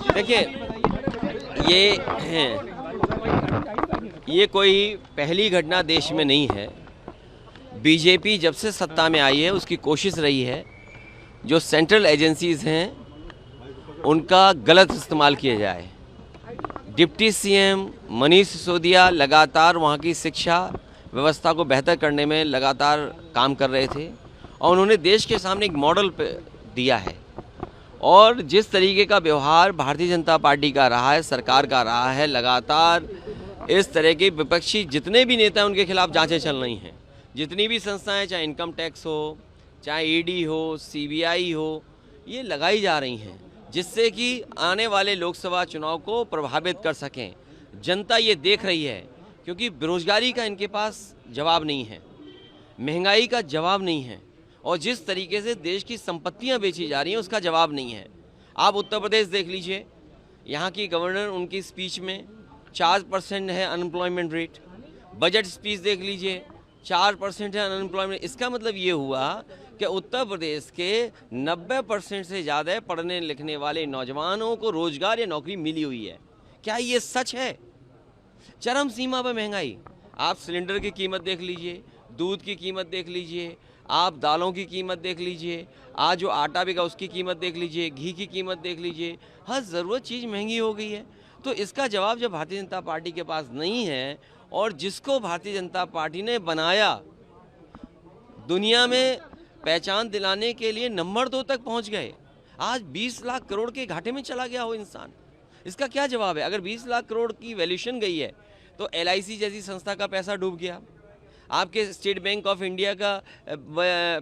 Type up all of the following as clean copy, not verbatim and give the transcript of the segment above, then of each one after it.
देखिए, ये कोई पहली घटना देश में नहीं है। बीजेपी जब से सत्ता में आई है उसकी कोशिश रही है जो सेंट्रल एजेंसीज़ हैं उनका गलत इस्तेमाल किया जाए। डिप्टी सीएम मनीष सिसोदिया लगातार वहाँ की शिक्षा व्यवस्था को बेहतर करने में लगातार काम कर रहे थे और उन्होंने देश के सामने एक मॉडल दिया है। और जिस तरीके का व्यवहार भारतीय जनता पार्टी का रहा है, सरकार का रहा है, लगातार इस तरह के विपक्षी जितने भी नेता हैं उनके खिलाफ जांचें चल रही हैं। जितनी भी संस्थाएं, चाहे इनकम टैक्स हो, चाहे ईडी हो, सीबीआई हो, ये लगाई जा रही हैं जिससे कि आने वाले लोकसभा चुनाव को प्रभावित कर सकें। जनता ये देख रही है क्योंकि बेरोजगारी का इनके पास जवाब नहीं है, महंगाई का जवाब नहीं है और जिस तरीके से देश की संपत्तियां बेची जा रही हैं उसका जवाब नहीं है। आप उत्तर प्रदेश देख लीजिए, यहाँ की गवर्नर उनकी स्पीच में 4% है अनएम्प्लॉयमेंट रेट। बजट स्पीच देख लीजिए, 4% है अनएम्प्लॉयमेंट। इसका मतलब ये हुआ कि उत्तर प्रदेश के 90% से ज़्यादा पढ़ने लिखने वाले नौजवानों को रोजगार या नौकरी मिली हुई है। क्या ये सच है? चरम सीमा पर महंगाई। आप सिलेंडर की कीमत देख लीजिए, दूध की कीमत देख लीजिए, आप दालों की कीमत देख लीजिए, आज जो आटा बिका उसकी कीमत देख लीजिए, घी की कीमत देख लीजिए, हर ज़रूरत चीज़ महंगी हो गई है। तो इसका जवाब जब भारतीय जनता पार्टी के पास नहीं है और जिसको भारतीय जनता पार्टी ने बनाया, दुनिया में पहचान दिलाने के लिए नंबर 2 तक पहुंच गए, आज 20 लाख करोड़ के घाटे में चला गया हो इंसान, इसका क्या जवाब है? अगर 20 लाख करोड़ की वैल्यूएशन गई है तो LIC जैसी संस्था का पैसा डूब गया, आपके स्टेट बैंक ऑफ इंडिया का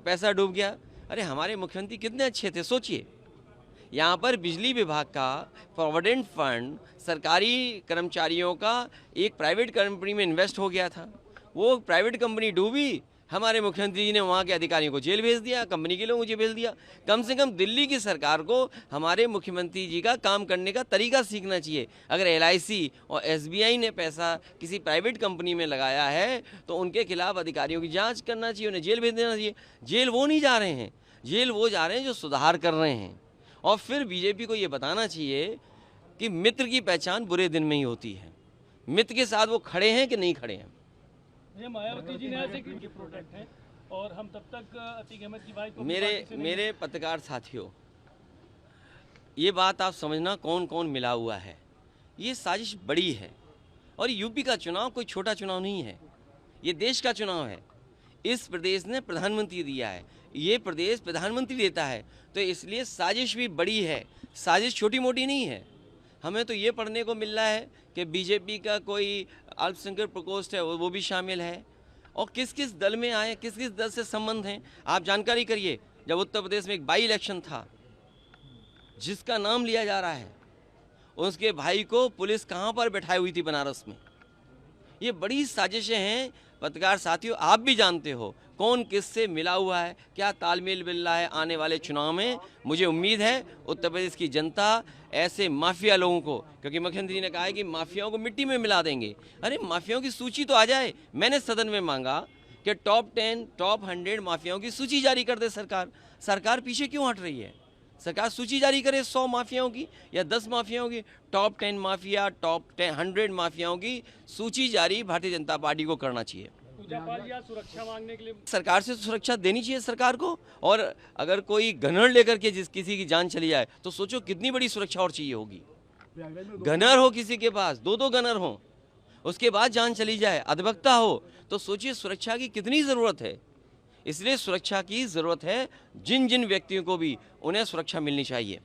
पैसा डूब गया। अरे हमारे मुख्यमंत्री कितने अच्छे थे, सोचिए। यहाँ पर बिजली विभाग का प्रोविडेंट फंड सरकारी कर्मचारियों का एक प्राइवेट कंपनी में इन्वेस्ट हो गया था, वो प्राइवेट कंपनी डूबी, हमारे मुख्यमंत्री जी ने वहाँ के अधिकारियों को जेल भेज दिया, कंपनी के लोगों को भेज दिया। कम से कम दिल्ली की सरकार को हमारे मुख्यमंत्री जी का काम करने का तरीका सीखना चाहिए। अगर LIC और SBI ने पैसा किसी प्राइवेट कंपनी में लगाया है तो उनके खिलाफ अधिकारियों की जांच करना चाहिए, उन्हें जेल भेज देना चाहिए। जेल वो नहीं जा रहे हैं, जेल वो जा रहे हैं जो सुधार कर रहे हैं। और फिर बीजेपी को ये बताना चाहिए कि मित्र की पहचान बुरे दिन में ही होती है। मित्र के साथ वो खड़े हैं कि नहीं खड़े हैं। मायावती जी ने ऐसे कि प्रोटेक्ट है और हम तब तक अतीक अहमद की बात मेरे पत्रकार साथियों, ये बात आप समझना कौन कौन मिला हुआ है। ये साजिश बड़ी है और यूपी का चुनाव कोई छोटा चुनाव नहीं है, ये देश का चुनाव है। इस प्रदेश ने प्रधानमंत्री दिया है, ये प्रदेश प्रधानमंत्री देता है, तो इसलिए साजिश भी बड़ी है, साजिश छोटी मोटी नहीं है। हमें तो ये पढ़ने को मिल रहा है कि बीजेपी का कोई अल्पसंख्यक प्रकोष्ठ है वो भी शामिल है और किस किस दल में आए, किस किस दल से संबंध हैं आप जानकारी करिए। जब उत्तर प्रदेश में एक बाई इलेक्शन था जिसका नाम लिया जा रहा है, उसके भाई को पुलिस कहाँ पर बैठाई हुई थी, बनारस में। ये बड़ी साजिशें हैं पत्रकार साथियों, आप भी जानते हो कौन किससे मिला हुआ है, क्या तालमेल मिल रहा है। आने वाले चुनाव में मुझे उम्मीद है उत्तर प्रदेश की जनता ऐसे माफिया लोगों को, क्योंकि मुख्यमंत्री ने कहा है कि माफियाओं को मिट्टी में मिला देंगे। अरे माफियाओं की सूची तो आ जाए। मैंने सदन में मांगा कि टॉप 10, टॉप 100 माफियाओं की सूची जारी कर दे सरकार। सरकार पीछे क्यों हट रही है? सरकार सूची जारी करे 100 माफियाओं की या 10 माफियाओं की। टॉप 10 माफिया, टॉप 100 माफियाओं की सूची जारी भारतीय जनता पार्टी को करना चाहिए। सुरक्षा मांगने के लिए सरकार से सुरक्षा देनी चाहिए सरकार को। और अगर कोई गनर लेकर के किसी की जान चली जाए तो सोचो कितनी बड़ी सुरक्षा और चाहिए होगी। गनर हो किसी के पास, 2-2 गनर हो, उसके बाद जान चली जाए, अधिवक्ता हो, तो सोचिए सुरक्षा की कितनी ज़रूरत है। इसलिए सुरक्षा की ज़रूरत है, जिन जिन व्यक्तियों को भी उन्हें सुरक्षा मिलनी चाहिए।